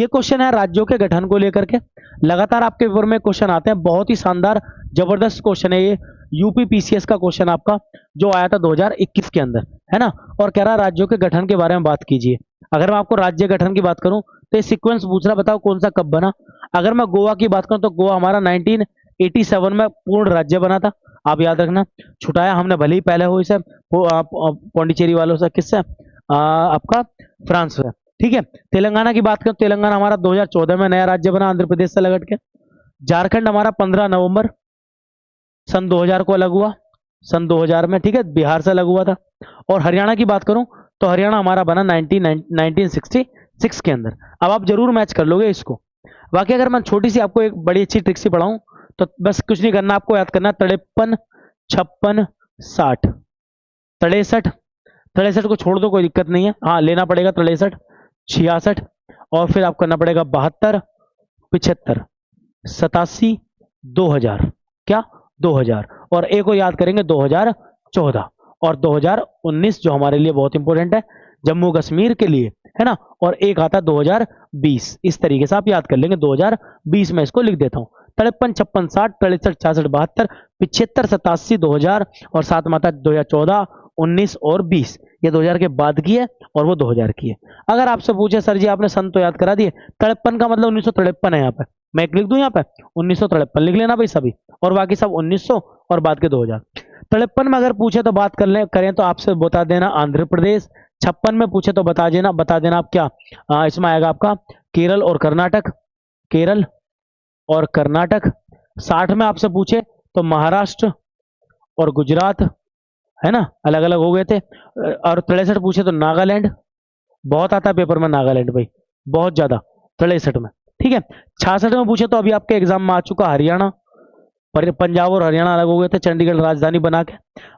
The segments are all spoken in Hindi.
ये क्वेश्चन है राज्यों के गठन को लेकर के। लगातार आपके पेपर में क्वेश्चन आते हैं, बहुत ही शानदार जबरदस्त क्वेश्चन है ये। यूपी पीसीएस का क्वेश्चन आपका जो आया था 2021 के अंदर, है ना। और कह रहा राज्यों के गठन के बारे में बात कीजिए। अगर मैं आपको राज्य गठन की बात करूं तो ये सीक्वेंस पूछ रहा, बताओ कौन सा कब बना। अगर मैं गोवा की बात करूं तो गोवा हमारा 1987 में पूर्ण राज्य बना था। आप याद रखना, छुटाया हमने भले ही पहले हो इसे पौंडीचेरी वालों से, किससे, आपका फ्रांस से, ठीक है। तेलंगाना की बात करें, तेलंगाना हमारा 2014 में नया राज्य बना आंध्र प्रदेश से लगट के। झारखंड हमारा 15 नवंबर सन 2000 को अलग हुआ, सन 2000 में, ठीक है, बिहार से अलग हुआ था। और हरियाणा की बात करूं तो हरियाणा हमारा बना 1966 के अंदर। अब आप जरूर मैच कर लोगे इसको। बाकी अगर मैं छोटी सी आपको एक बड़ी अच्छी ट्रिक से पढ़ाऊं तो बस कुछ नहीं करना, आपको याद करना 53, 56, 60, 63, 63 को छोड़ दो, कोई दिक्कत नहीं है। हाँ, लेना पड़ेगा 63, 66, और फिर आपको करना पड़ेगा 72, 75, 87, 2000, क्या 2000, और एक को याद करेंगे 2014 और 2019 जो हमारे लिए बहुत इंपॉर्टेंट है जम्मू कश्मीर के लिए, है ना। और एक आता 2020। इस तरीके से आप याद कर लेंगे। 2020 में इसको लिख देता हूं, 53, 56, 60, 63, 66, 72, 75, 87, 2000, और साथ में आता 2014, 19 और 20। ये 2000 के बाद की है और वो 2000 की है। अगर आपसे पूछे सर जी आपने सन तो याद करा दिए, 53 का मतलब 1953 है। यहाँ पे मैं एक लिख दूं, यहाँ पे 1953 लिख लेना भाई सभी, और बाकी सब 1900 और बाद के 2000। 53 में अगर पूछे तो बात करें तो आपसे बता देना आंध्र प्रदेश। 56 में पूछे तो बता देना आप क्या, इसमें आएगा आपका केरल और कर्नाटक, केरल और कर्नाटक। 60 में आपसे पूछे तो महाराष्ट्र और गुजरात, है ना, अलग अलग हो गए थे। और 63 पूछे तो नागालैंड, बहुत आता है पेपर में नागालैंड भाई, बहुत ज्यादा, 63 में, ठीक है। 66 में पूछे तो अभी आपके एग्जाम में आ चुका हरियाणा, पर पंजाब और हरियाणा अलग हो गए थे चंडीगढ़ राजधानी बना के।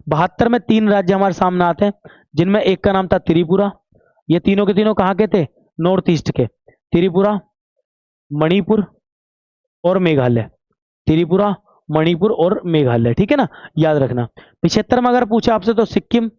72 में 3 राज्य हमारे सामने आते हैं, जिनमें एक का नाम था त्रिपुरा। ये तीनों के तीनों कहाँ के थे, नॉर्थ ईस्ट के, त्रिपुरा, मणिपुर और मेघालय, त्रिपुरा, मणिपुर और मेघालय, ठीक है ना, याद रखना। 75 में अगर पूछा आपसे तो सिक्किम,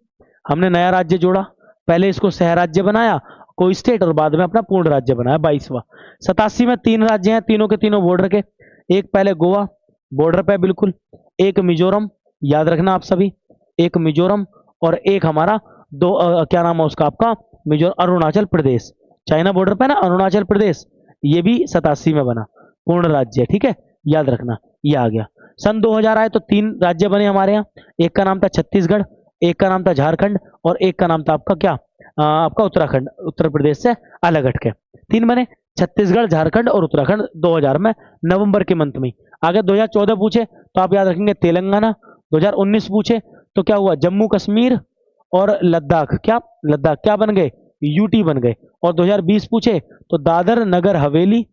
हमने नया राज्य जोड़ा, पहले इसको सह राज्य बनाया कोई स्टेट, और बाद में अपना पूर्ण राज्य बनाया 22वां। 87 में 3 राज्य हैं, तीनों के तीनों बॉर्डर के, एक पहले गोवा बॉर्डर पे बिल्कुल, एक मिजोरम, याद रखना आप सभी, एक मिजोरम, और एक हमारा क्या नाम है उसका आपका, अरुणाचल प्रदेश, चाइना बॉर्डर पे ना अरुणाचल प्रदेश, ये भी 87 में बना पूर्ण राज्य, ठीक है, याद रखना। ये आ गया। सन 2000 आए तो 3 राज्य बने हमारे यहाँ, एक का नाम था छत्तीसगढ़, एक का नाम था झारखंड, और एक का नाम था आपका क्या, आपका उत्तराखंड, उत्तर प्रदेश से अलग हटके 3 बने, छत्तीसगढ़, झारखंड और उत्तराखंड 2000 में नवंबर के मंथ में। आगे 2014 पूछे तो आप याद रखेंगे तेलंगाना। 2019 पूछे तो क्या हुआ, जम्मू कश्मीर और लद्दाख, क्या लद्दाख क्या बन गए, यूटी बन गए। और 2020 पूछे तो दादर नगर हवेली,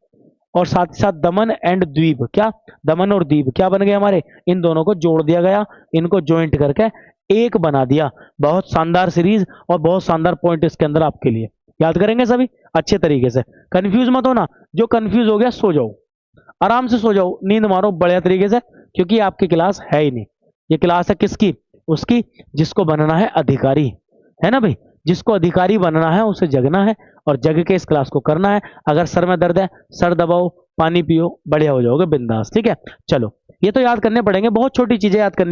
और साथ ही साथ दमन एंड द्वीप, क्या दमन और द्वीप क्या बन गए हमारे, इन दोनों को जोड़ दिया गया, इनको ज्वाइंट करके एक बना दिया। बहुत शानदार सीरीज और बहुत शानदार पॉइंट इसके अंदर आपके लिए, याद करेंगे सभी अच्छे तरीके से। कंफ्यूज मत होना, जो कंफ्यूज हो गया सो जाओ, आराम से सो जाओ, नींद मारो बढ़िया तरीके से, क्योंकि आपकी क्लास है ही नहीं। ये क्लास है किसकी, उसकी जिसको बनना है अधिकारी, है ना भाई, जिसको अधिकारी बनना है उसे जगना है, और जग के इस क्लास को करना है। अगर सर में दर्द है सर दबाओ, पानी पियो, बढ़िया हो जाओगे बिंदास, ठीक है। चलो ये तो याद करने पड़ेंगे, बहुत छोटी चीजें याद करनी